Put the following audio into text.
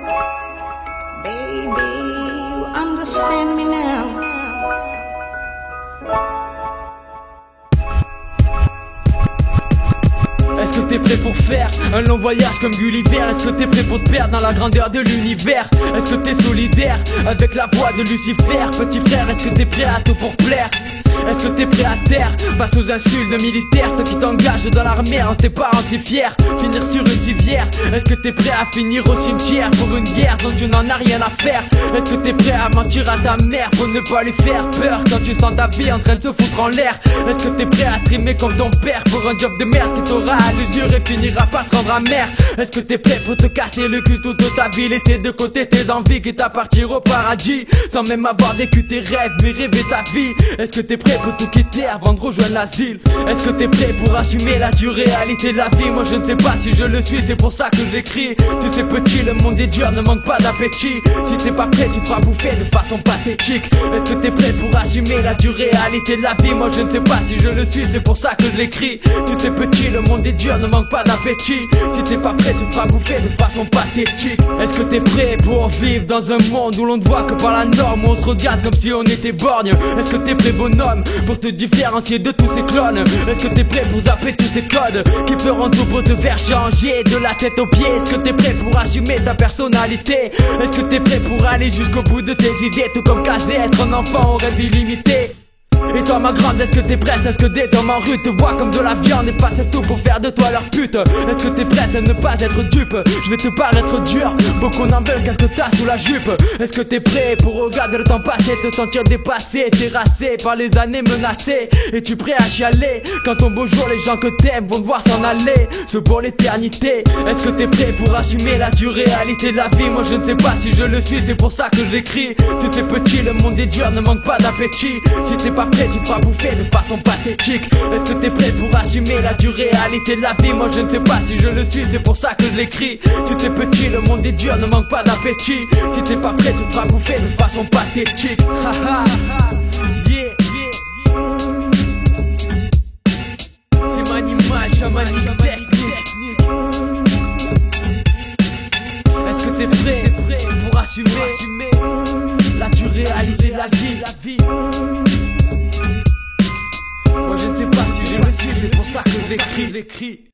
Baby, you understand me now. Est-ce que t'es prêt pour faire un long voyage comme Gulliver? Est-ce que t'es prêt pour te perdre dans la grandeur de l'univers? Est-ce que t'es solidaire avec la voix de Lucifer? Petit frère, est-ce que t'es prêt à tout pour plaire? Est-ce que t'es prêt à terre face aux insultes de militaires? Toi qui t'engages dans l'armée en tes parents si fiers, finir sur une civière. Est-ce que t'es prêt à finir au cimetière pour une guerre dont tu n'en as rien à faire? Est-ce que t'es prêt à mentir à ta mère pour ne pas lui faire peur quand tu sens ta vie en train de se foutre en l'air? Est-ce que t'es prêt à trimer comme ton père pour un job de merde qui t'aura à l'usure et finira par te rendre amer? Est-ce que t'es prêt pour te casser le cul toute ta vie, laisser de côté tes envies quitte à partir au paradis sans même avoir vécu tes rêves mais rêver ta vie? Est-ce que t'es prêt pour tout quitter avant de rejoindre l'asile? Est-ce que t'es prêt pour assumer la dure réalité de la vie? Moi je ne sais pas si je le suis, c'est pour ça que je l'écris. Tu sais petit, le monde est dur, ne manque pas d'appétit. Si t'es pas prêt, tu te feras bouffer de façon pathétique. Est-ce que t'es prêt pour assumer la dure réalité de la vie? Moi je ne sais pas si je le suis, c'est pour ça que je l'écris. Tu sais petit, le monde est dur, ne manque pas d'appétit. Si t'es pas prêt, tu te feras bouffer de façon pathétique. Est-ce que t'es prêt pour vivre dans un monde où l'on ne voit que par la norme, où on se regarde comme si on était borgne? Est-ce que t'es prêt bonhomme pour te différencier de tous ces clones? Est-ce que t'es prêt pour zapper tous ces codes qui feront tout pour te faire changer de la tête aux pieds? Est-ce que t'es prêt pour assumer ta personnalité? Est-ce que t'es prêt pour aller jusqu'au bout de tes idées? Tout comme caser, être un enfant au rêve illimité. Et toi ma grande, est-ce que t'es prête? Est-ce que des hommes en rue te voient comme de la viande et fassent tout pour faire de toi leur pute? Est-ce que t'es prête à ne pas être dupe? Je vais te paraître dur, beaucoup n'en veulent, qu'est-ce que t'as sous la jupe? Est-ce que t'es prêt pour regarder le temps passer, te sentir dépassé, terrassé par les années menacées? Es-tu prêt à chialer quand ton beau jour les gens que t'aimes vont devoir s'en aller, ce pour l'éternité? Est-ce que t'es prêt pour assumer la dure réalité de la vie? Moi je ne sais pas si je le suis, c'est pour ça que je l'écris. Tu sais petit, le monde est dur, ne manque pas d'appétit. Si t'es pas prêt, tu te feras bouffer de façon pathétique. Est-ce que t'es prêt pour assumer la dure réalité de la vie? Moi je ne sais pas si je le suis, c'est pour ça que je l'écris. Tu sais petit, le monde est dur, ne manque pas d'appétit. Si t'es pas prêt, tu te feras bouffer de façon pathétique. Haha, yeah, yeah. C'est Manimal, chamanique technique. Est-ce que t'es prêt pour assumer la dure réalité de la vie? Moi je ne sais pas si je le suis, c'est pour ça que je l'écris.